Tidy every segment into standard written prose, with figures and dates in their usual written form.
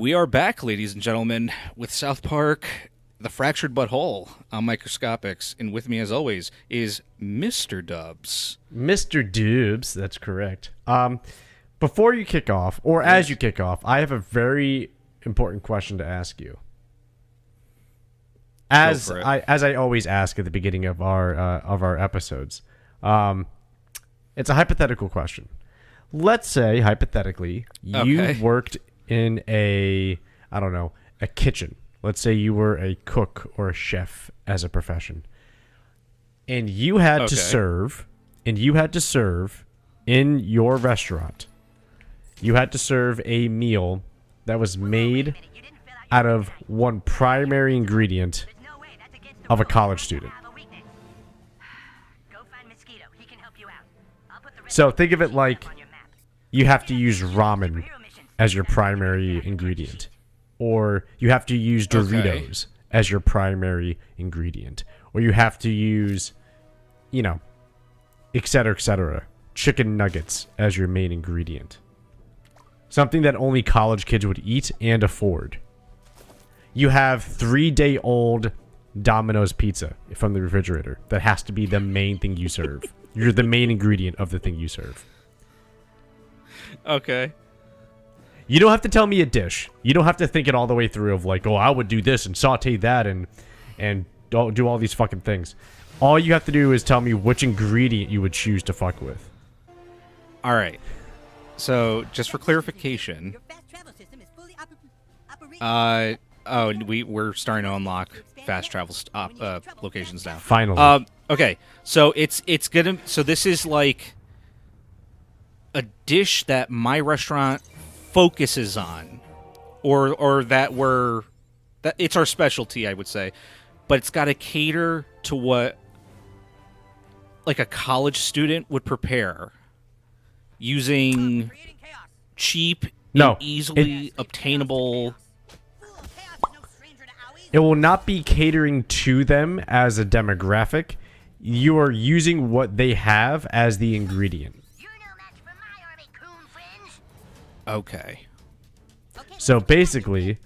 We are back, ladies and gentlemen, with South Park, The Fractured But Whole on Microscopix. And with me, as always, is Mr. Dubs. Mr. Dubs, that's correct. Before you kick off, or as you kick off, I have a very important question to ask you. As I always ask at the beginning of our episodes, it's a hypothetical question. Let's say, hypothetically, you worked in a kitchen. Let's say you were a cook or a chef as a profession, and you had to serve in your restaurant. You had to serve a meal that was made out of one primary ingredient of a college student. So think of it like you have to use ramen as your primary ingredient, or you have to use Doritos as your primary ingredient, or you have to use, et cetera, chicken nuggets as your main ingredient. Something that only college kids would eat and afford. You have 3-day-old Domino's pizza from the refrigerator. That has to be the main thing you serve. You're the main ingredient of the thing you serve. Okay. You don't have to tell me a dish. You don't have to think it all the way through of like, I would do this and saute that and do all these fucking things. All you have to do is tell me which ingredient you would choose to fuck with. All right. So, just for clarification, we're starting to unlock fast travel locations now. Finally. Okay. So it's gonna. So this is like a dish that my restaurant focuses on, or that it's our specialty, I would say, but it's got to cater to what like a college student would prepare using cheap and easily obtainable. It will not be catering to them as a demographic. You are using what they have as the ingredient. Okay. So basically,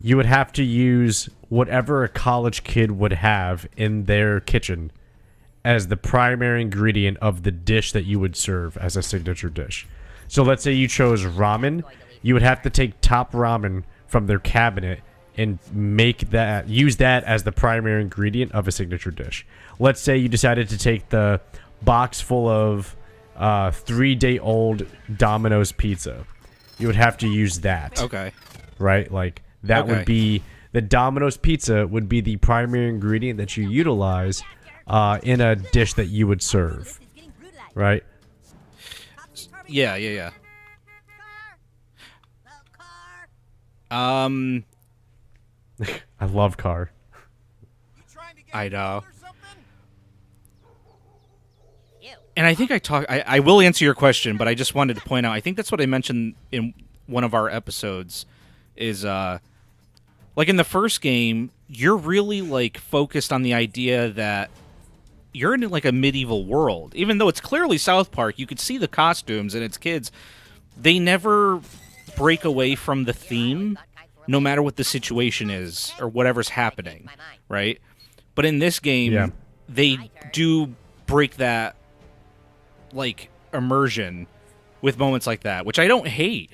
you would have to use whatever a college kid would have in their kitchen as the primary ingredient of the dish that you would serve as a signature dish. So let's say you chose ramen. You would have to take top ramen from their cabinet and use that as the primary ingredient of a signature dish. Let's say you decided to take the box full of 3-day-old Domino's pizza. You would have to use that. Okay. Right? Like, that would be... The Domino's pizza would be the primary ingredient that you utilize in a dish that you would serve. Right? Yeah. I love car. I know. And I think I will answer your question, but I just wanted to point out, I think that's what I mentioned in one of our episodes, is, like in the first game, you're really, like, focused on the idea that you're in, like, a medieval world. Even though it's clearly South Park, you could see the costumes and it's kids. They never break away from the theme, no matter what the situation is or whatever's happening, right? But in this game, they do break that, like, immersion with moments like that, which I don't hate.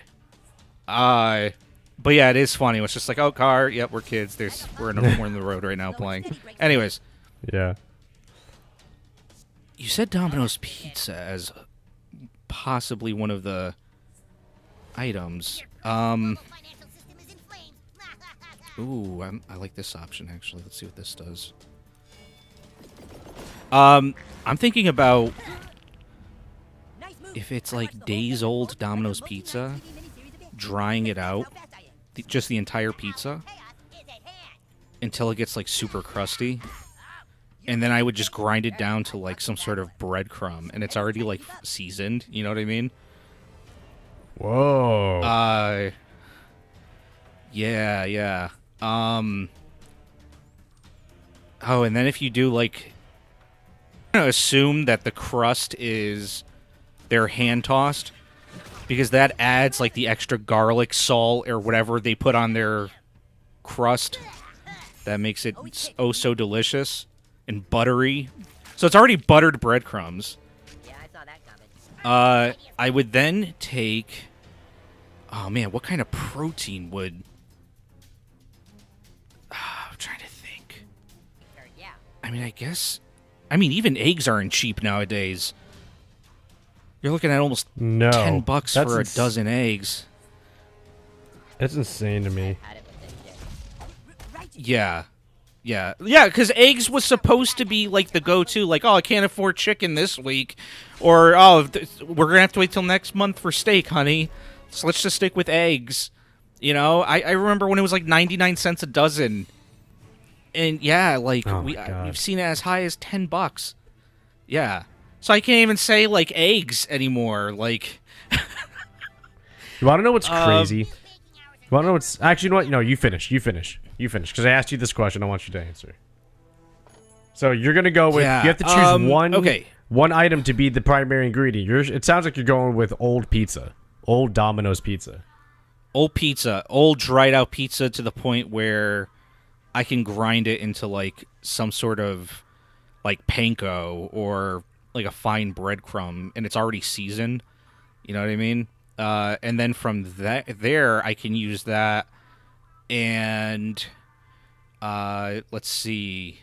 But yeah, it is funny. It's just like, car. Yep, we're kids. We're in the road right now playing. Anyways. Yeah. You said Domino's Pizza as possibly one of the items. Ooh, I like this option, actually. Let's see what this does. I'm thinking about if it's like days-old Domino's Pizza, drying it out, just the entire pizza, until it gets, like, super crusty. And then I would just grind it down to, like, some sort of breadcrumb, and it's already, like, seasoned. You know what I mean? Whoa. Yeah. Oh, and then if you do, like, assume that the crust is they're hand-tossed, because that adds like the extra garlic, salt, or whatever they put on their crust. That makes it oh so delicious and buttery. So it's already buttered breadcrumbs. Yeah, I saw that coming. I would then take. Oh man, what kind of protein would? I'm trying to think. Yeah. I mean, I guess. I mean, even eggs aren't cheap nowadays. You're looking at almost $10 for a dozen eggs. That's insane to me. Yeah. Yeah, because eggs was supposed to be, like, the go-to. Like, oh, I can't afford chicken this week. Or, oh, we're going to have to wait till next month for steak, honey. So let's just stick with eggs. You know, I remember when it was, like, 99 cents a dozen. And, yeah, like, we've seen it as high as $10. Yeah. So I can't even say, like, eggs anymore. Like... You want to know what's crazy? You want to know what's... Actually, you know what? No, you finish. You finish. You finish. Because I asked you this question. I want you to answer. So you're going to go with... Yeah, you have to choose one item to be the primary ingredient. It sounds like you're going with old pizza. Old Domino's pizza. Old pizza. Old dried out pizza to the point where I can grind it into, like, some sort of, like, panko or, like, a fine breadcrumb. And it's already seasoned. You know what I mean? And then from there, I can use that, and let's see.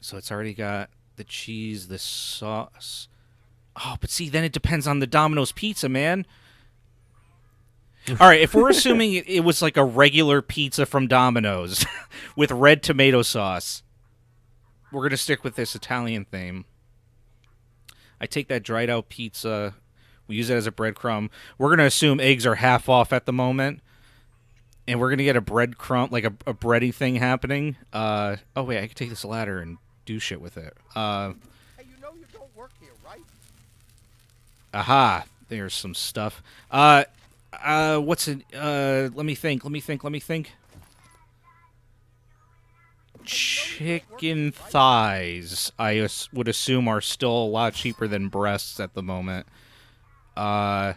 So it's already got the cheese, the sauce. Oh, but see, then it depends on the Domino's pizza, man. All right, if we're assuming it was like a regular pizza from Domino's with red tomato sauce, we're going to stick with this Italian theme. I take that dried out pizza. We use it as a breadcrumb. We're going to assume eggs are half off at the moment. And we're going to get a breadcrumb, like a bready thing happening. Oh, wait, I can take this ladder and do shit with it. Hey, you know you don't work here, right? Aha. There's some stuff. What's it? Let me think. Chicken thighs, I would assume, are still a lot cheaper than breasts at the moment. We're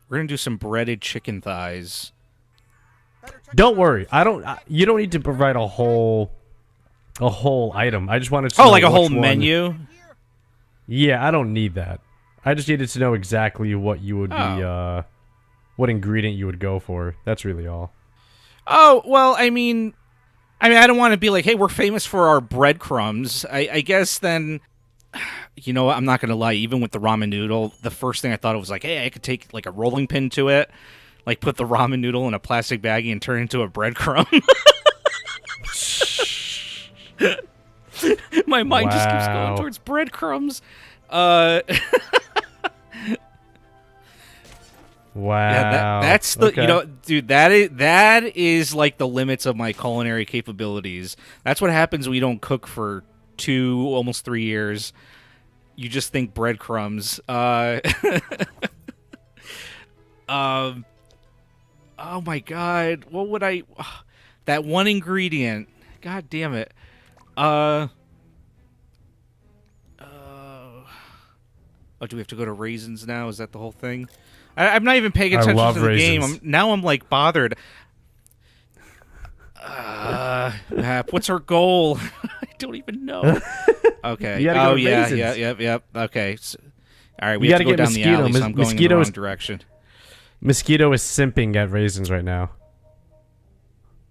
gonna do some breaded chicken thighs. Don't worry. You don't need to provide a whole item. I just wanted to know like a whole menu? Yeah, I don't need that. I just needed to know exactly what you would be what ingredient you would go for. That's really all. Oh, well, I mean, I don't want to be like, hey, we're famous for our breadcrumbs. I guess then, you know what, I'm not going to lie. Even with the ramen noodle, the first thing I thought of was like, hey, I could take like a rolling pin to it, like put the ramen noodle in a plastic baggie and turn it into a breadcrumb. My mind just keeps going towards breadcrumbs. Wow. Yeah, that's the okay. You know, dude, that is like the limits of my culinary capabilities. That's what happens when you don't cook for almost 3 years. You just think breadcrumbs. Oh my god, what would I? That one ingredient. God damn it. Oh, do we have to go to raisins now? Is that the whole thing? I'm not even paying attention to the game. Now I'm like bothered. What's our goal? I don't even know. Okay. Go yeah. Okay. So, all right, we have gotta to go get down the alley, so I'm going in the wrong direction. Mosquito is simping at raisins right now.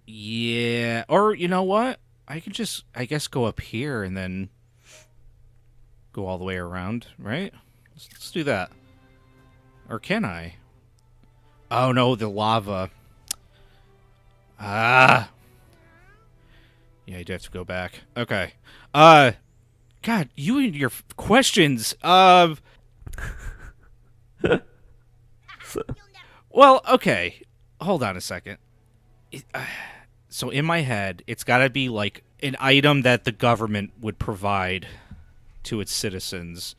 Yeah. Or you know what? I can just, I guess, go up here and then go all the way around, right? Let's do that. Or can I? Oh, no, the lava. Ah. Yeah, you do have to go back. Okay. God, you and your questions. Well, okay. Hold on a second. So in my head, it's got to be like an item that the government would provide to its citizens.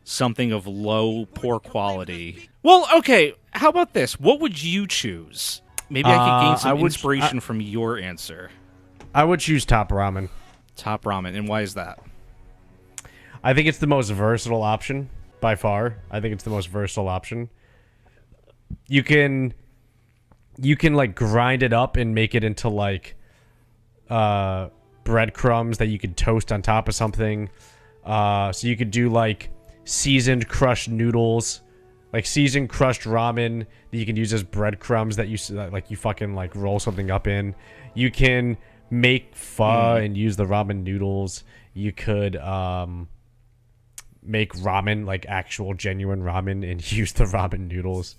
Something of low, poor quality. Well, okay, how about this? What would you choose? Maybe I could gain some inspiration from your answer. I would choose Top Ramen. Top Ramen, and why is that? I think it's the most versatile option. by far. I think it's the most versatile option. You can like grind it up and make it into like breadcrumbs that you could toast on top of something. So you could do like seasoned crushed noodles, like seasoned crushed ramen that you can use as breadcrumbs that you like you fucking like roll something up in. You can make pho and use the ramen noodles. You could make ramen, like actual genuine ramen, and use the ramen noodles.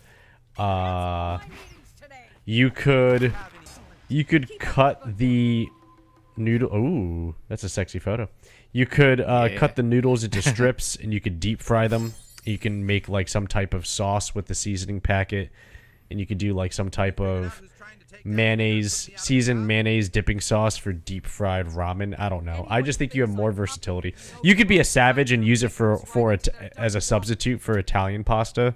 You could cut the noodle. Ooh, that's a sexy photo. You could cut the noodles into strips, and you could deep fry them. You can make like some type of sauce with the seasoning packet, and you could do like some type of mayonnaise, seasoned mayonnaise dipping sauce for deep fried ramen. I don't know. I just think you have more versatility. You could be a savage and use it as a substitute for Italian pasta.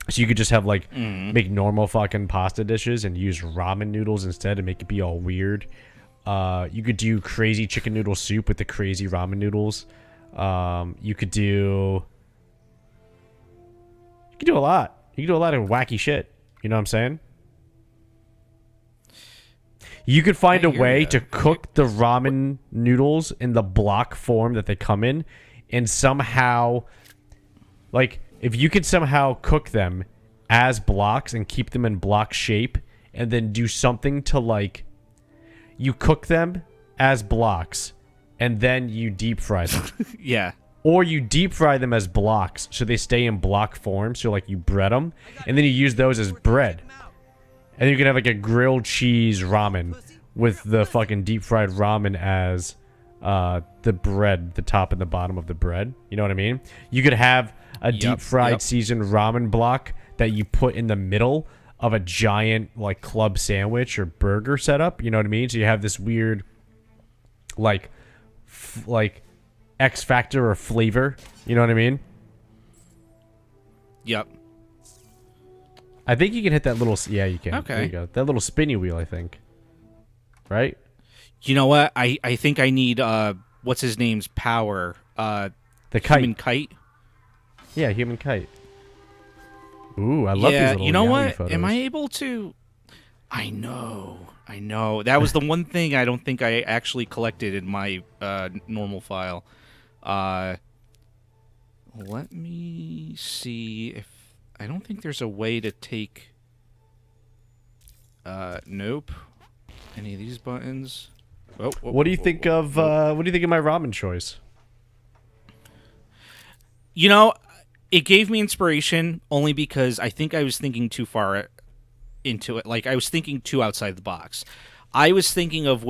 So you could just have like make normal fucking pasta dishes and use ramen noodles instead and make it be all weird. You could do crazy chicken noodle soup with the crazy ramen noodles. You could do a lot. You could do a lot of wacky shit. You know what I'm saying? You could find a way to cook the ramen noodles in the block form that they come in, and somehow, like, if you could somehow cook them as blocks and keep them in block shape, and then do something to, like, you cook them as blocks, and then you deep fry them. Yeah. Or you deep fry them as blocks, so they stay in block form, so, like, you bread them, and then you use those as bread. And you can have, like, a grilled cheese ramen with the fucking deep fried ramen as the bread, the top and the bottom of the bread. You know what I mean? You could have a deep fried seasoned ramen block that you put in the middle of a giant, like, club sandwich or burger setup. You know what I mean? So you have this weird, like X factor or flavor. You know what I mean? Yep. I think you can hit that little... Yeah, you can. Okay. There you go. That little spinny wheel, I think. Right? You know what? I think I need, what's his name's power? The kite. Human kite? Yeah, human kite. Ooh, I love these little you know yaoi what? photos. Am I able to... I know. That was the one thing I don't think I actually collected in my normal file. Let me see if... I don't think there's a way to take... Nope. Any of these buttons? What do you think of my ramen choice? You know, it gave me inspiration only because I think I was thinking too far into it. Like, I was thinking too outside the box. I was thinking of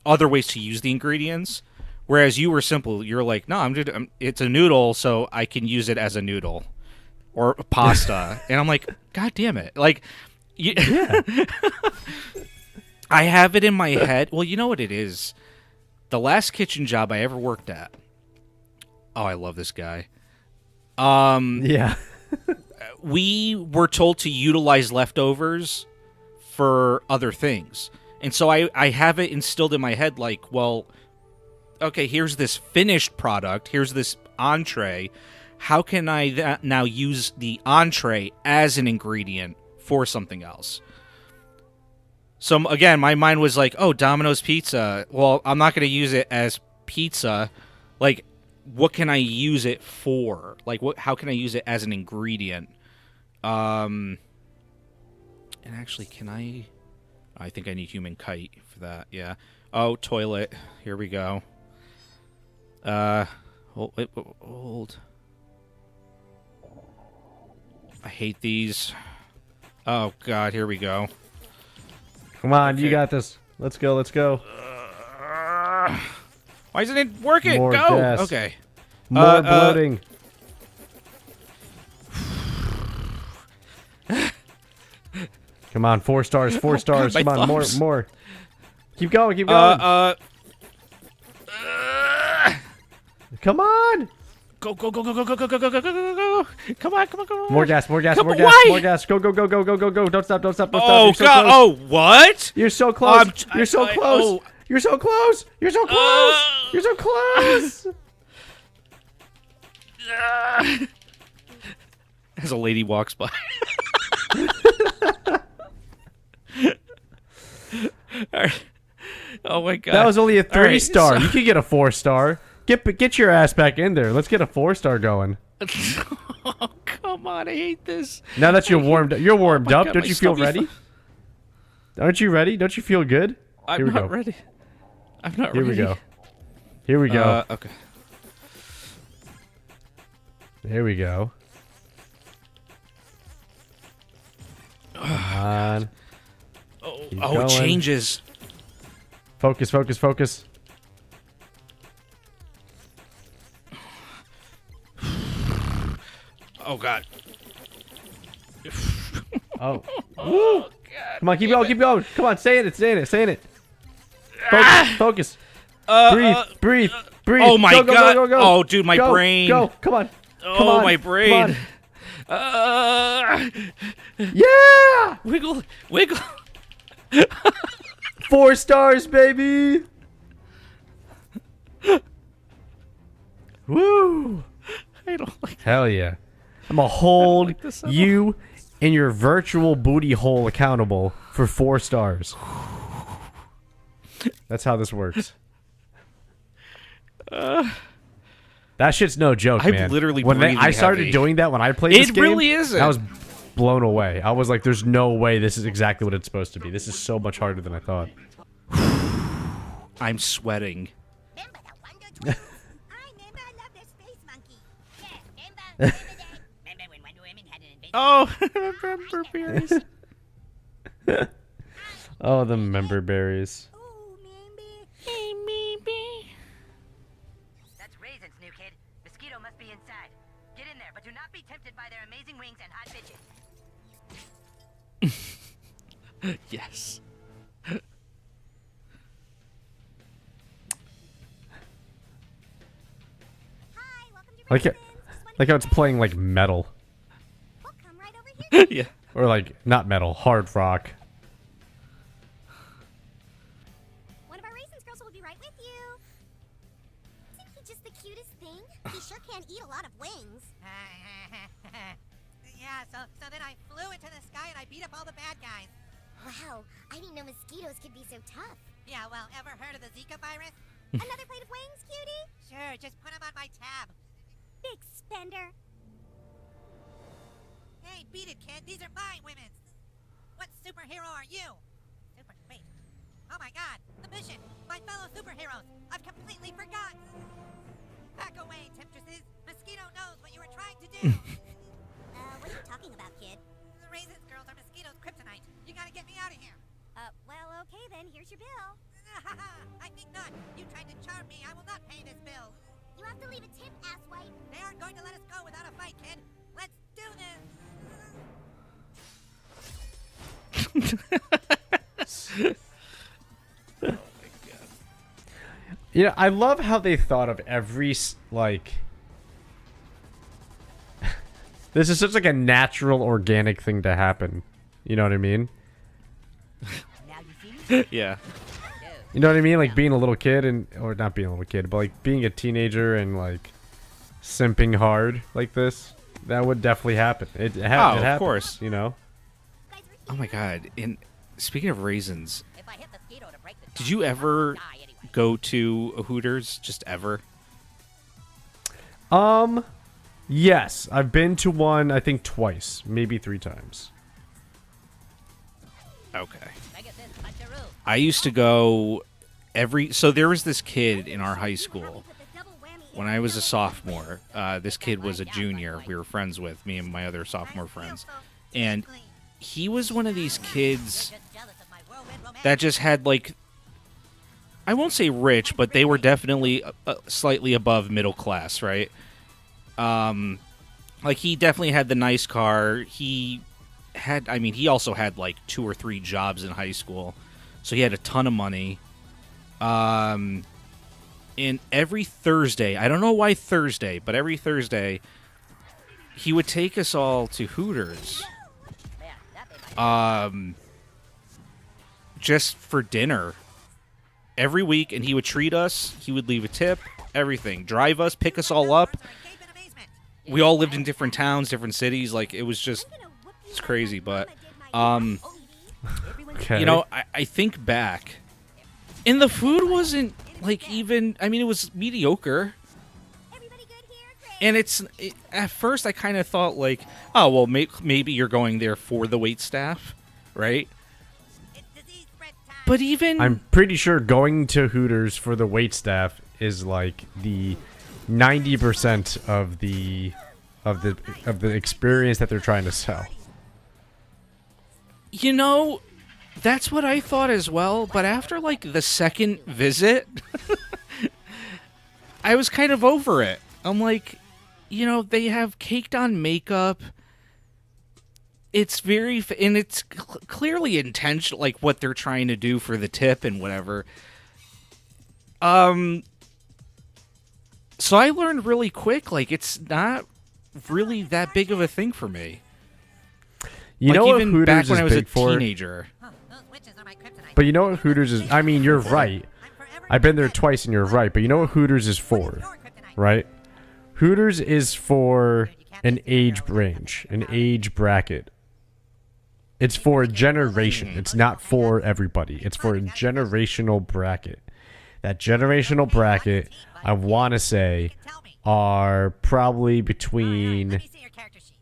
other ways to use the ingredients, whereas you were simple. You're like, no, it's a noodle, so I can use it as a noodle. Or pasta. And I'm like, God damn it. Like, yeah. I have it in my head. Well, you know what it is? The last kitchen job I ever worked at. Oh, I love this guy. Yeah. We were told to utilize leftovers for other things. And so I have it instilled in my head like, well, okay, here's this finished product. Here's this entree. How can I now use the entree as an ingredient for something else? So, again, my mind was like, oh, Domino's Pizza. Well, I'm not going to use it as pizza. Like, what can I use it for? Like, how can I use it as an ingredient? And actually, can I... I think I need human kite for that, yeah. Oh, toilet. Here we go. Hold. I hate these. Oh, God, here we go. Come on, you got this. Let's go. Why isn't it working? More Go! gas. Okay. More bloating. Come on, 4 stars, 4 stars. My Come on, thumbs. more. Keep going. Come on. Go. Come on. More gas. Why? Go. Don't stop. Oh, You're so God. close. Oh, what? You're so close. You're so I- close. oh. You're so close. You're so close. You're so close. As a lady walks by. Alright. Oh my god. That was only a 3-star. so- You could get a 4-star. Get your ass back in there. Let's get a 4-star going. Oh, come on. I hate this. Now that you're warmed my up, God, don't my you feel stomach's ready? Aren't you ready? Don't you feel good? I'm Here we not go. ready. I'm not Here ready. we go. Here we go. Okay. There we go. Come on. Keep Oh, going. it changes. Focus, focus, focus. Oh god. Oh. Woo. Come on, keep going, keep going. Come on, say it, say it, say it. Focus, focus. Breathe, breathe, breathe. Oh my go, go, god. Go, go, go. Oh, dude, my go, brain. Go, come on. Oh, Come on. my brain. Come on. Yeah! Wiggle, wiggle. 4 stars, baby. Woo! I don't like Hell yeah. I'm gonna hold like this at all. you and your virtual booty hole accountable for 4 stars. That's how this works. That shit's no joke, I'm man. literally when breathing I started heavy. doing that when I played this It game, really isn't. I was blown away. I was like, "There's no way this is exactly what it's supposed to be. This is so much harder than I thought." I'm sweating. Remember the Wonder Twins? I remember. I love their space monkey. Yeah, remember when Wonder Woman had an invention? Oh, member berries. Oh, the member berries. Ooh, maybe. Hey, maybe. That's raisins, new kid. Mosquito must be inside. Get in there, but do not be tempted by their amazing wings and hot bitches. Yes. Hi, welcome to Like, Raisins. like how it's playing like metal, We'll come right over here. Yeah. or like not metal, hard rock. One of our Raisins girls will be right with you. Isn't he just the cutest thing? He sure can eat a lot of wings. Yeah, so then I flew into the sky and I beat up all the bad guys. Wow, I didn't know mosquitoes could be so tough. Yeah, well, ever heard of the Zika virus? Another plate of wings, cutie? Sure, just put them on my tab. Big spender. Hey, beat it, kid. These are my women's. What superhero are you? Wait. Oh my god, the mission. My fellow superheroes. I've completely forgotten. Back away, temptresses. Mosquito knows what you were trying to do. What are you talking about, kid? The Raisins girls are mosquitoes' kryptonite. You gotta get me out of here. Well, okay then, here's your bill. I think not. You tried to charm me. I will not pay this bill. You have to leave a tip, asswipe. They aren't going to let us go without a fight, kid. Let's do this. Yeah, I love how they thought of every like. This is such like a natural, organic thing to happen. You know what I mean? Now you see me? Yeah. You know what I mean? Like being a little kid or not being a little kid, but like being a teenager and like simping hard like this. That would definitely happen. It happens. Of course. You know. Oh my god. And speaking of raisins, If I hit the mosquito to break the did you ever go to a Hooters? Just ever? Yes, I've been to one. I think twice, maybe 3 times. Okay. I used to go so there was this kid in our high school when I was a sophomore. This kid was a junior. We were friends with, me and my other sophomore friends. And he was one of these kids that just had like, I won't say rich, but they were definitely slightly above middle class, right? Like he definitely had the nice car. He also had like 2 or 3 jobs in high school. So he had a ton of money. And every Thursday, I don't know why Thursday, but every Thursday, he would take us all to Hooters. Just for dinner. Every week, and he would treat us. He would leave a tip, everything. Drive us, pick us all up. we all lived in different towns, different cities. Like it was just, it's crazy. But Okay. you know, I think back, and the food wasn't like even. I mean, it was mediocre. Everybody good here? And Great. at first I kind of thought like, oh well, maybe you're going there for the wait staff, right? It's disease spread time. But even I'm pretty sure going to Hooters for the wait staff is like the 90% of the experience that they're trying to sell. you know, that's what I thought as well. But after like the second visit, I was kind of over it. I'm like, you know, they have caked on makeup. It's very, and it's clearly intentional, like what they're trying to do for the tip and whatever. So I learned really quick, like it's not really that big of a thing for me. You like know what even Hooters back is when I was a big for? teenager. Huh, those witches are my kryptonite. But you know what Hooters is? I mean, you're right. I'm forever I've been there dead. twice and you're right. But you know what Hooters is for, Your kryptonite. right? Hooters is for an age range, an age bracket. It's for a generation. It's not for everybody. It's for a generational bracket. That generational bracket, I want to say, Tell me. are probably Let between me see your character sheet.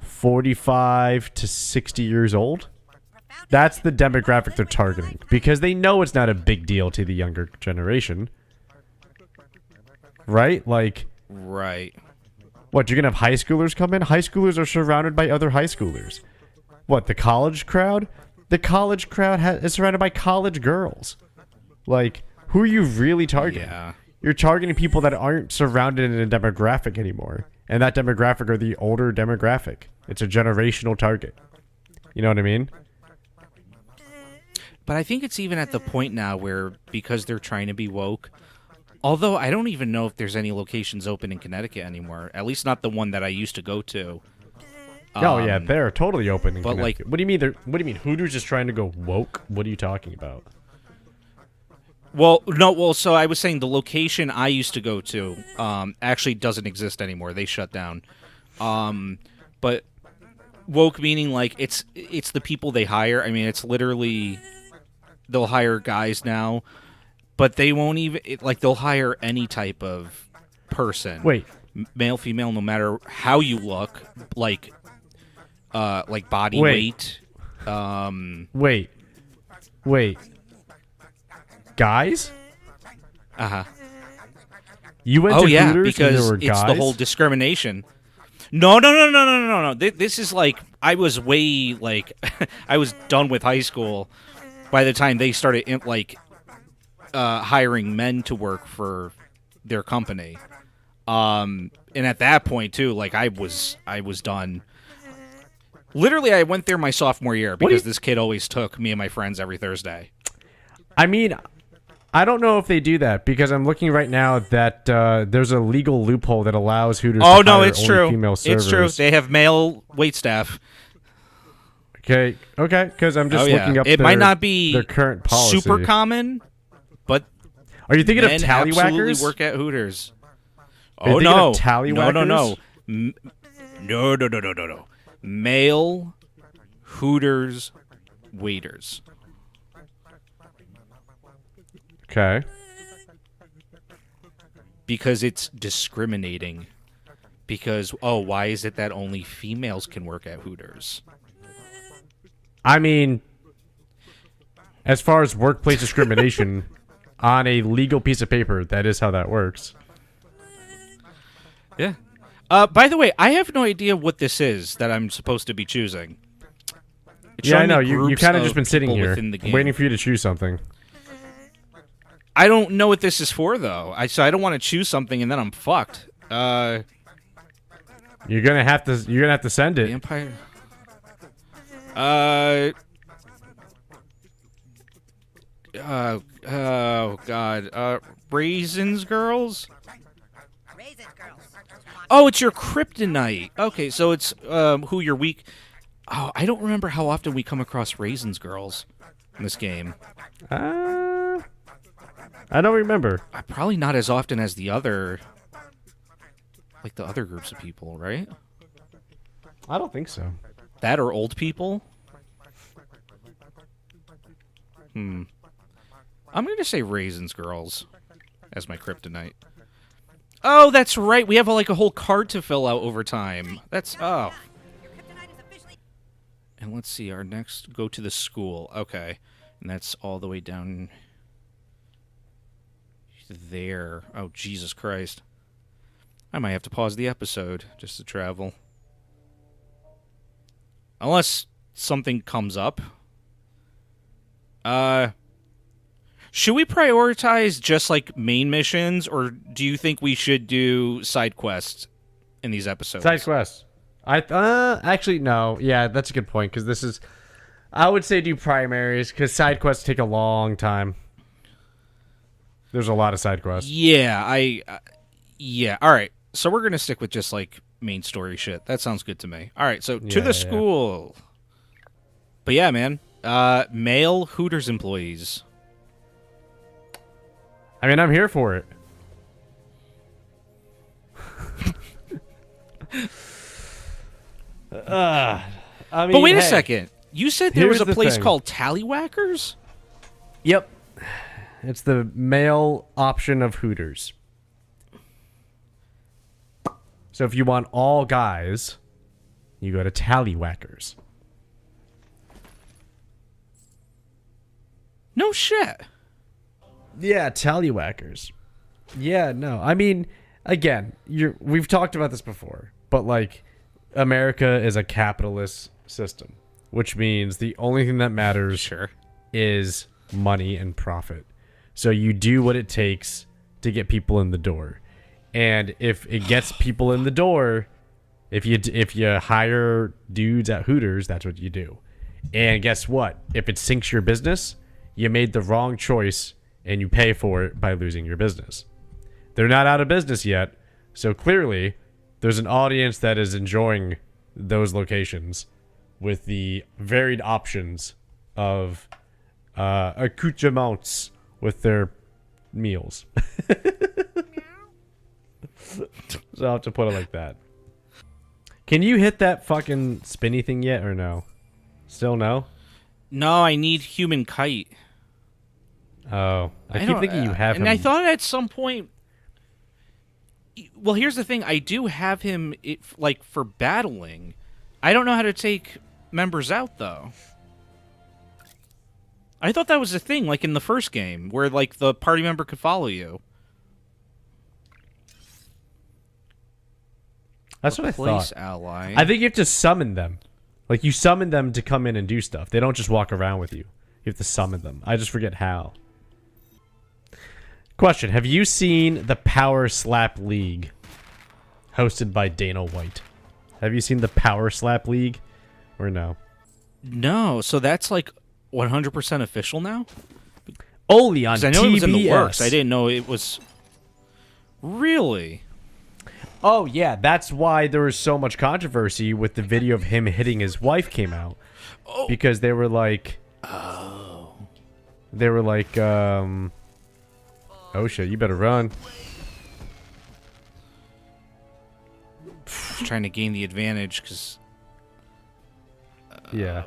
45 to 60 years old. Profound That's the demographic they're targeting because they know it's not a big deal to the younger generation. Right? Like, Right. what, you're going to have high schoolers come in? High schoolers are surrounded by other high schoolers. What, the college crowd? The college crowd is surrounded by college girls. Like, who are you really targeting? Yeah. You're targeting people that aren't surrounded in a demographic anymore. And that demographic are the older demographic. It's a generational target. You know what I mean? But I think it's even at the point now where, because they're trying to be woke, although I don't even know if there's any locations open in Connecticut anymore, at least not the one that I used to go to. Oh yeah, they're totally open in but, like- Connecticut. What do you mean? What do you mean? Hooters is trying to go woke? What are you talking about? Well, no, well, so I was saying the location I used to go to actually doesn't exist anymore. They shut down. But woke meaning like it's the people they hire. I mean, it's literally they'll hire guys now, but they won't even like they'll hire any type of person. Wait, Male, female, no matter how you look, like body Wait. weight. wait. Guys? Uh-huh. You went Oh to yeah, Hooters and because there were it's guys? the whole discrimination. No. This is like I was way like I was done with high school by the time they started hiring men to work for their company. And at that point too, like I was done. Literally, I went there my sophomore year because this kid always took me and my friends every Thursday. I mean, I don't know if they do that because I'm looking right now that there's a legal loophole that allows Hooters Oh to no, hire it's only true. female servers. It's true. They have male waitstaff. Okay, because I'm just Oh, yeah. looking up It might not be their current policy. super common, but Are you thinking of men absolutely TALLYWACKERS? work at Hooters. you Oh thinking no, of TALLYWACKERS? No. Male Hooters waiters. Okay. Because it's discriminating. Because, why is it that only females can work at Hooters? I mean, as far as workplace discrimination, on a legal piece of paper, that is how that works. Yeah. By the way, I have no idea what this is that I'm supposed to be choosing. It's Yeah, I showing me know. You groups kind of just been sitting people here within the game. waiting for you to choose something. I don't know what this is for, though. So I don't want to choose something and then I'm fucked. You're gonna have to send it. Vampire. Oh God. Raisins Girls. Raisins, girls. Oh, it's your kryptonite. Okay, so it's who you're weak. Oh, I don't remember how often we come across Raisins Girls in this game. I don't remember. Probably not as often as the other. like the other groups of people, right? I don't think so. That or old people? I'm going to say Raisins Girls as my kryptonite. Oh, that's right. We have like a whole card to fill out over time. That's oh. Your kryptonite is officially. And let's see, our next go to the school. Okay. And that's all the way down there. Oh, Jesus Christ. I might have to pause the episode just to travel. Unless something comes up. Should we prioritize just like main missions, or do you think we should do side quests in these episodes? Side quests. Actually no. Yeah, that's a good point because this is. I would say do primaries because side quests take a long time. There's a lot of side quests. Yeah, yeah. All right, so we're gonna stick with just like main story shit. That sounds good to me. All right, so to the school. But yeah, man. Male Hooters employees. I mean, I'm here for it. I mean, But wait a hey. second. You said there was Here's a the place thing. called Tallywackers? Yep. It's the male option of Hooters. So if you want all guys, you go to Tallywackers. No shit. Yeah, Tallywackers. Yeah, no. I mean, again, we've talked about this before, but like America is a capitalist system, which means the only thing that matters Sure. is money and profit. So you do what it takes to get people in the door. And if it gets people in the door, if you hire dudes at Hooters, that's what you do. And guess what? If it sinks your business, you made the wrong choice and you pay for it by losing your business. They're not out of business yet, so clearly there's an audience that is enjoying those locations with the varied options of accoutrements with their meals. So I'll have to put it like that. Can you hit that fucking spinny thing yet or no? Still no? No, I need human kite. Oh, I keep don't- thinking you have and him. I thought at some point. Well, here's the thing. I do have him, like, for battling. I don't know how to take members out, though. I thought that was a thing, like in the first game, where like the party member could follow you. That's what I Replace thought. ally. I think you have to summon them. Like, you summon them to come in and do stuff. They don't just walk around with you. You have to summon them. I just forget how. Question. Have you seen the Power Slap League hosted by Dana White? Have you seen the Power Slap League or no? No, so that's like 100% official now? Only on 'Cause I know TBS. it was in the works. I didn't know it was... Really? Oh, yeah. That's why there was so much controversy with the video of him hitting his wife came out. Oh. Because they were like... They were like, oh, shit, you better run. Trying to gain the advantage, because... Yeah.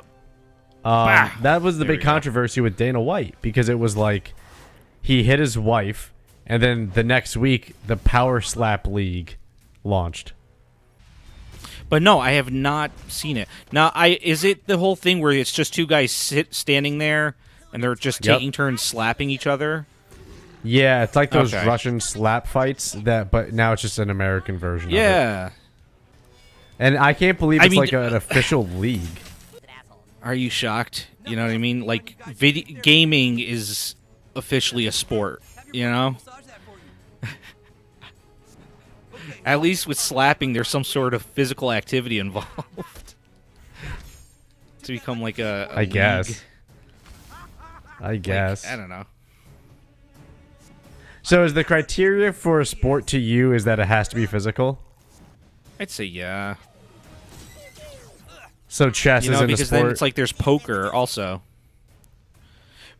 Bah! That was the There big we go. controversy with Dana White, because it was like he hit his wife, and then the next week the Power Slap League launched. But no, I have not seen it. Now, is it the whole thing where it's just two guys standing there, and they're just Yep. taking turns slapping each other? Yeah, it's like those Okay. Russian slap fights but now it's just an American version of it. Yeah. And I can't believe I it's mean, like an official league. Are you shocked? You know what I mean? Like, gaming is officially a sport, you know? At least with slapping, there's some sort of physical activity involved. To become like a I league. guess. I Like, guess. I don't know. So is the criteria for a sport to you is that it has to be physical? I'd say yeah. So chess You know, isn't a because sport? then it's like there's poker also.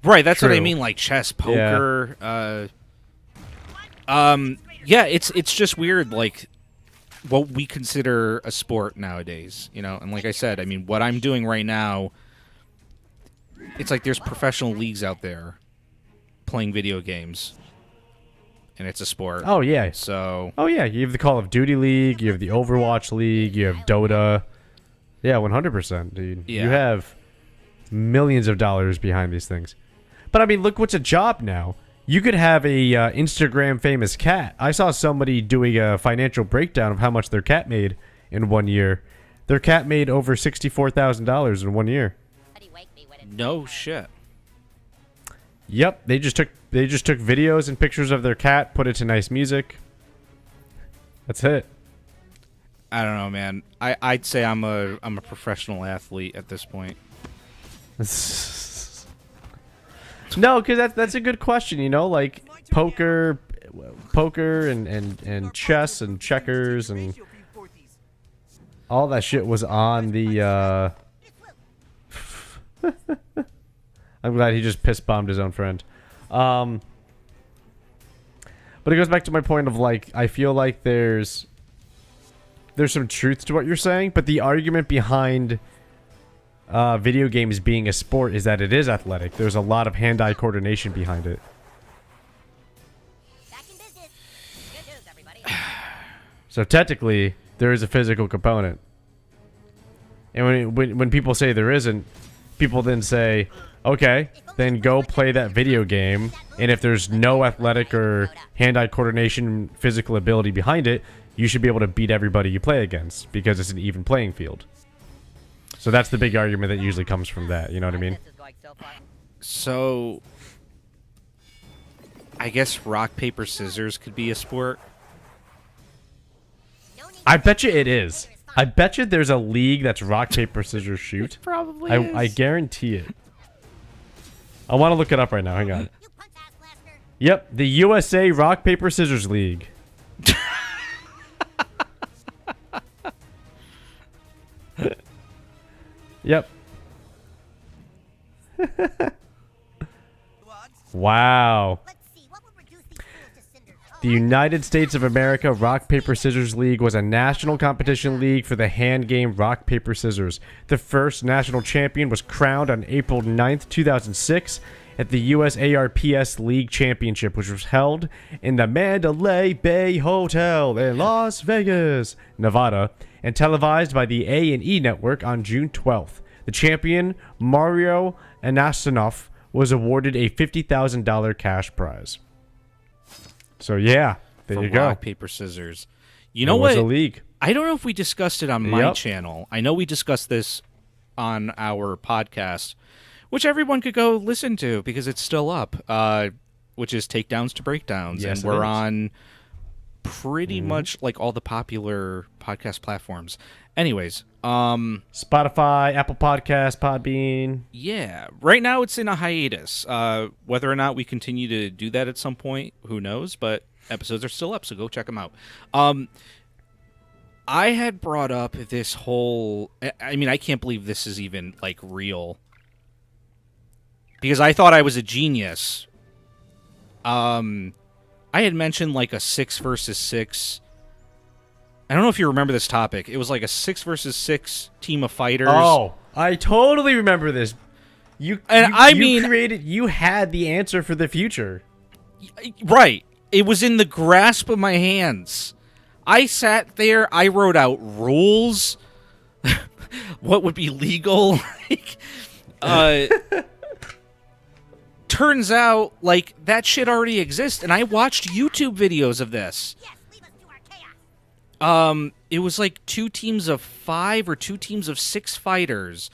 Right, that's what I True. mean, like chess, poker. Yeah, it's just weird. Like, what we consider a sport nowadays, you know. And like I said, I mean, what I'm doing right now, it's like there's professional leagues out there playing video games, and it's a sport. Oh yeah. So Oh yeah. You have the Call of Duty League. You have the Overwatch League. You have Dota. Yeah, 100%, dude. Yeah. You have millions of dollars behind these things. But I mean, look what's a job now. You could have a Instagram famous cat. I saw somebody doing a financial breakdown of how much their cat made in 1 year. Their cat made over $64,000 in 1 year. no shit. Yep, they just took videos and pictures of their cat, put it to nice music. That's it. I don't know, man. I'd say I'm a professional athlete at this point. No, because that's a good question. You know, like poker and chess and checkers and all that shit was on the. I'm glad he just piss bombed his own friend. But it goes back to my point of like I feel like there's some truth to what you're saying, but the argument behind video games being a sport is that it is athletic. There's a lot of hand-eye coordination behind it. Back in business. Good news, everybody. So technically, there is a physical component. And when people say there isn't, people then say, okay, then go play that video game, and if there's no athletic or hand-eye coordination physical ability behind it, you should be able to beat everybody you play against because it's an even playing field. So that's the big argument that usually comes from that, you know what I mean? So I guess rock, paper, scissors could be a sport. I bet you it is. I bet you there's a league that's rock, paper, scissors, shoot. Probably I guarantee it. I want to look it up right now. Hang on. You punch ass blaster. Yep, the USA Rock, Paper, Scissors League. Yep. Wow. Let's see, what would reduce these fools to cinders? The United States of America Rock, Paper, Scissors League was a national competition league for the hand game Rock, Paper, Scissors. The first national champion was crowned on April 9th, 2006 at the USARPS League Championship, which was held in the Mandalay Bay Hotel in Las Vegas, Nevada, and televised by the A&E Network on June 12th. The champion, Mario Anastonov, was awarded a $50,000 cash prize. So yeah, there For you go. rock, paper, scissors. You know It was what? a league. I don't know if we discussed it on my Yep. channel. I know we discussed this on our podcast, which everyone could go listen to because it's still up, which is Takedowns to Breakdowns. Yes, and it we're is. on pretty Mm-hmm. much like all the popular podcast platforms. Anyways, Spotify, Apple Podcasts, Podbean. yeah, right now it's in a hiatus. Whether or not we continue to do that at some point, who knows? But episodes are still up, so go check them out. I had brought up this whole. I mean, I can't believe this is even like real because I thought I was a genius. I had mentioned like a 6 versus 6. I don't know if you remember this topic. It was like a 6 versus 6 team of fighters. Oh, I totally remember this. You had the answer for the future. Right. It was in the grasp of my hands. I sat there. I wrote out rules. What would be legal? Turns out, like, that shit already exists, and I watched YouTube videos of this. Yes, leave us to our chaos. It was like 2 teams of 5 or 2 teams of 6 fighters,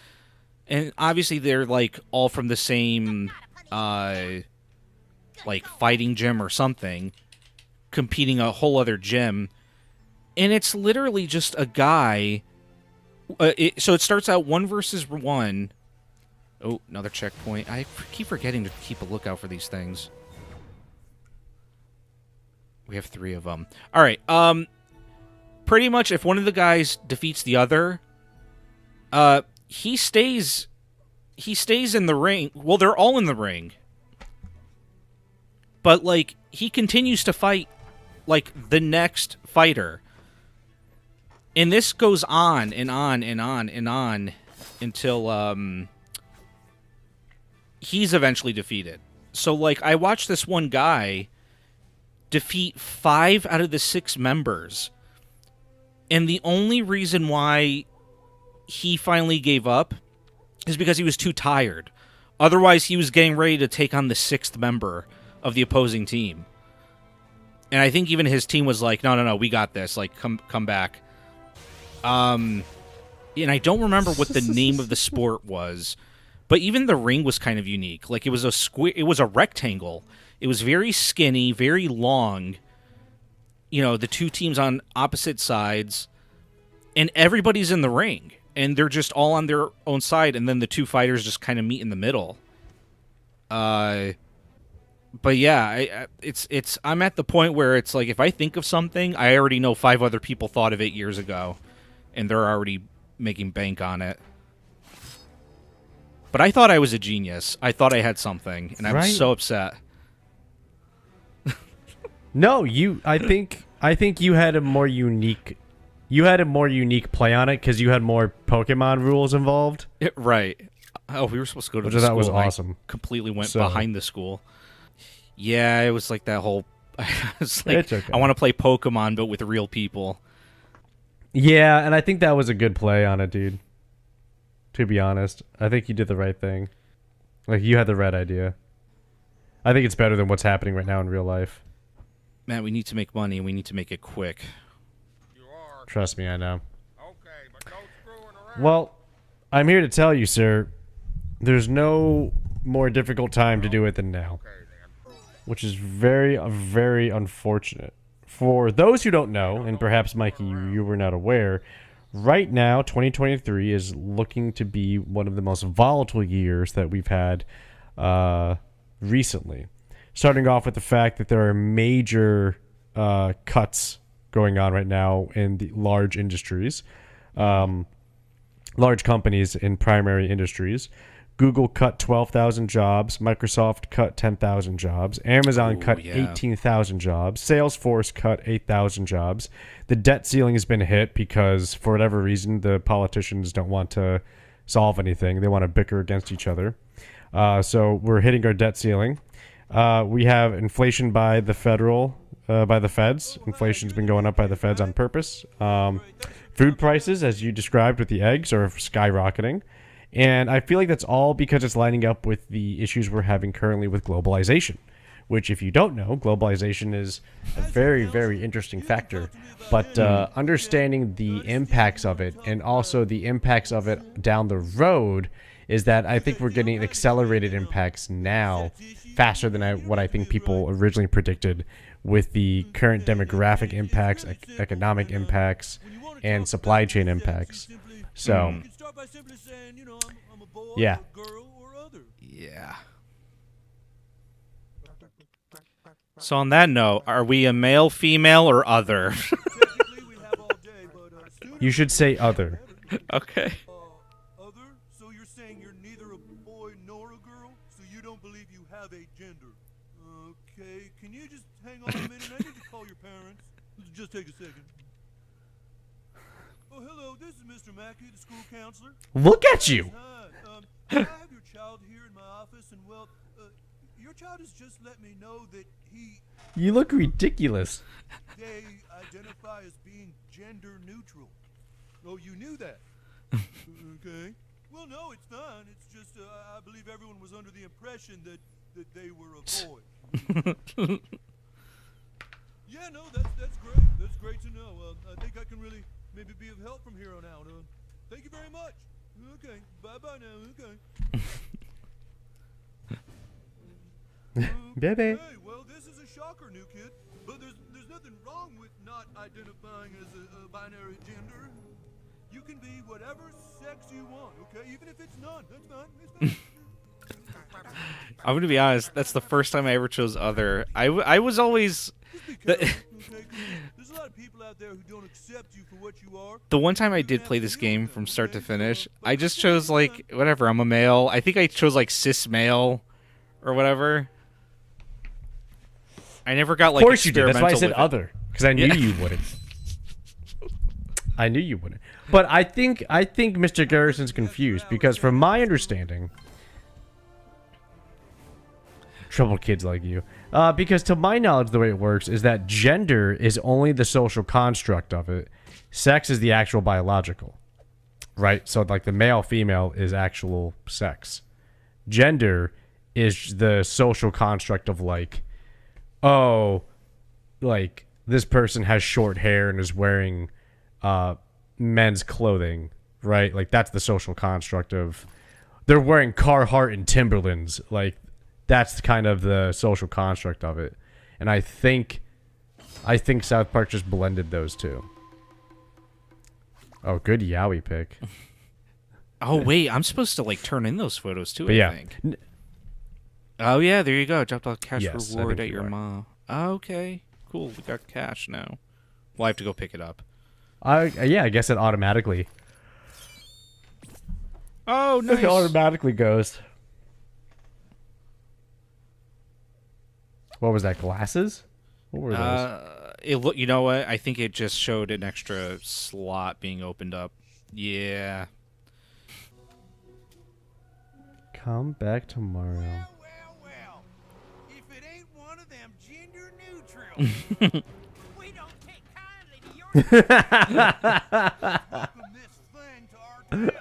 and obviously they're like all from the same, like fighting gym or something, competing a whole other gym, and it's literally just a guy. So it starts out 1 versus 1. Oh, another checkpoint. I keep forgetting to keep a lookout for these things. We have 3 of them. All right. Pretty much, if one of the guys defeats the other, he stays in the ring. Well, they're all in the ring, but like he continues to fight like the next fighter. And this goes on and on and on and on until he's eventually defeated. So, like, I watched this one guy defeat 5 out of the 6 members. And the only reason why he finally gave up is because he was too tired. Otherwise, he was getting ready to take on the 6th member of the opposing team. And I think even his team was like, no, we got this. Like, come back. And I don't remember what the name of the sport was, but even the ring was kind of unique. Like, it was a rectangle. It was very skinny, very long. You know, the 2 teams on opposite sides, and everybody's in the ring, and they're just all on their own side, and then the 2 fighters just kind of meet in the middle. But yeah, I'm at the point where it's like, if I think of something, I already know 5 other people thought of it years ago, and they're already making bank on it. But I thought I was a genius. I thought I had something, and I was so upset. No, I think you had a more unique play on it because you had more Pokemon rules involved. Right. Oh, we were supposed to go to Which the I thought school. was and awesome. I completely went behind the school. Yeah, it was like that whole... I was like, It's okay. I want to play Pokemon, but with real people. Yeah, and I think that was a good play on it, dude. To be honest, I think you did the right thing. Like, you had the right idea. I think it's better than what's happening right now in real life. Matt, we need to make money, and we need to make it quick. You are. Trust me, I know. Okay, but no screwing around. Well, I'm here to tell you, sir, there's no more difficult time to do it than now. Okay, then. Which is very, very unfortunate. For those who don't know, and perhaps, Mikey, you were not aware, right now, 2023 is looking to be one of the most volatile years that we've had recently. Starting off with the fact that there are major cuts going on right now in the large industries, large companies in primary industries. Google cut 12,000 jobs. Microsoft cut 10,000 jobs. Amazon cut 18,000 jobs. Salesforce cut 8,000 jobs. The debt ceiling has been hit because, for whatever reason, the politicians don't want to solve anything. They want to bicker against each other. So we're hitting our debt ceiling. We have inflation by the feds. Inflation's been going up by the feds on purpose. Food prices, as you described with the eggs, are skyrocketing. And I feel like that's all because it's lining up with the issues we're having currently with globalization, which, if you don't know, globalization is a very, very interesting factor. But understanding the impacts of it and also the impacts of it down the road is that I think we're getting accelerated impacts now faster than what I think people originally predicted with the current demographic impacts, economic impacts, and supply chain impacts. So, yeah. Yeah. So on that note, are we a male, female, or other? You should say other. Okay. Other? So you're saying you're neither a boy nor a girl? So you don't believe you have a gender? Okay, can you just hang on a minute? I need to call your parents. Just take a second. Oh, hello, this is Mr. Mackey, the school counselor. Look at you! Hi, I have your child here in my office, and well, your child has just let me know that You look ridiculous. they identify as being gender neutral. Oh, you knew that? Okay. Well, no, it's not. It's just I believe everyone was under the impression that they were a boy. Yeah, no, that's great. That's great to know. I think I can really maybe be of help from here on out. Thank you very much. Okay, bye-bye now. Okay. Baby. Hey, well, this is a shocker, new kid. But there's nothing wrong with not identifying as a binary gender. You can be whatever sex you want, okay? Even if it's none, that's fine. It's fine. I'm going to be honest, that's the first time I ever chose other. I was always... Okay, there's a lot of people out there who don't accept you for what you are. The one time I did play this game from start to finish, I just chose, like, whatever, I'm a male. I think I chose, like, cis male or whatever. I never got, like, Of course you did. That's why I said experimental with it. other. Because I knew you wouldn't. I knew you wouldn't. But I think Mr. Garrison's confused because from my understanding, trouble kids like you. Because to my knowledge, the way it works is that gender is only the social construct of it. Sex is the actual biological, right? So like the male female is actual sex. Gender is the social construct of like, oh, like this person has short hair and is wearing men's clothing, right? Like that's the social construct of they're wearing Carhartt and Timberlands. Like that's kind of the social construct of it. And I think South Park just blended those two. Oh, good Yowie pick. Oh wait, I'm supposed to like turn in those photos too. But I yeah. think. Oh yeah, there you go. Dropped off cash Yes, I reward think at you your are. mom. Okay, cool. We got cash now. Well, I have to go pick it up. Yeah, I guess it automatically. Oh, nice. It automatically goes. What was that? Glasses? What were those? You know what? I think it just showed an extra slot being opened up. Yeah. Come back tomorrow. Well. If it ain't one of them gender neutral, We don't take kindly to your welcome this thing to our town.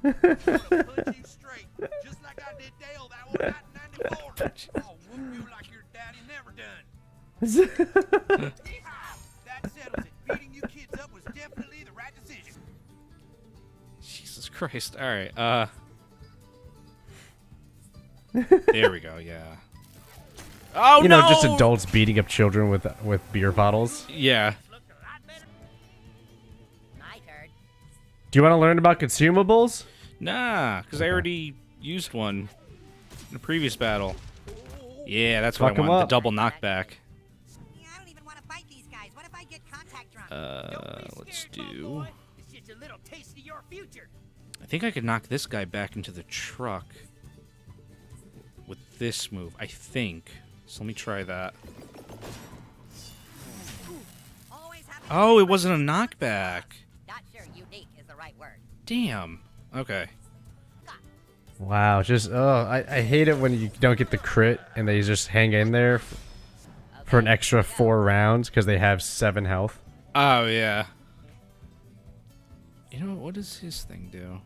Gonna put you straight, just like I did Dale that one night in '94. I'll whoop you like your daddy never done. Yeehaw! That settles it. Beating you kids up was definitely the right decision. Jesus Christ. All right. There we go. Yeah. Oh You no! know, just adults beating up children with beer bottles. Yeah. looked a lot better. My turn. Do you want to learn about consumables? Nah, because I already used one in a previous battle. Yeah, that's what Fuck I 'em want. The up. double knockback. Yeah, I don't even want to fight these guys. What if I get contact drunk? Don't be Let's scared, little do. boy. It's just a little taste of your future. I think I could knock this guy back into the truck with this move. I think. So let me try that. Always happy to Oh, help. it wasn't a knockback. Not sure unique is the right word. Damn. Okay. Wow, just I hate it when you don't get the crit and they just hang in there for an extra 4 rounds because they have 7 health. Oh, yeah. You know, what does his thing do?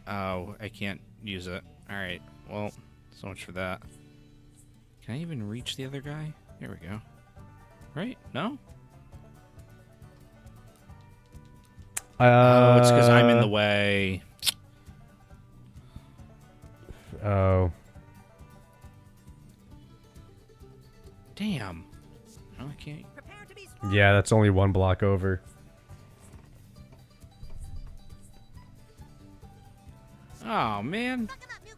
Oh, I can't use it. Alright, well, so much for that. Can I even reach the other guy? There we go. Right? No? Oh, it's because I'm in the way. Oh. Damn. No, I can't. Prepare to be strong. Yeah, that's only 1 block over. Oh, man. Fuck 'em up, new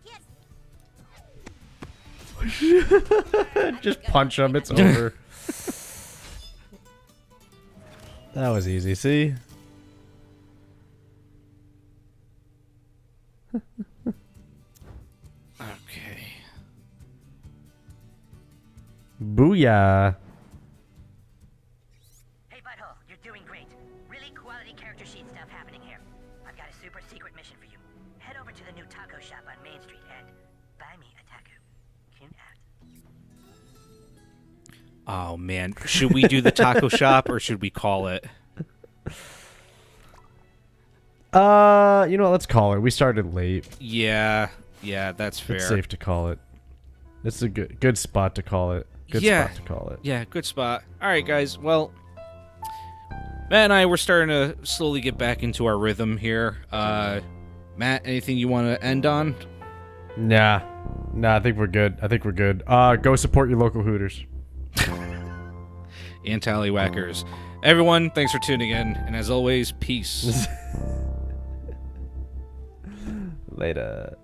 kids. Just punch them, it's over. That was easy, see? Okay. Booyah. Hey, Butthole, you're doing great. Really quality character sheet stuff happening here. I've got a super secret mission for you. Head over to the new taco shop on Main Street and buy me a taco. Tune out. Oh, man. Should we do the taco shop or should we call it? You know what, let's call it. We started late. Yeah. Yeah, that's fair. It's safe to call it. This is a good spot to call it. Good Yeah. spot to call it. Yeah, good spot. All right, guys. Well, Matt and I, we're starting to slowly get back into our rhythm here. Matt, anything you want to end on? Nah, I think we're good. Go support your local Hooters. And Tallywhackers. Everyone, thanks for tuning in. And as always, peace. Later.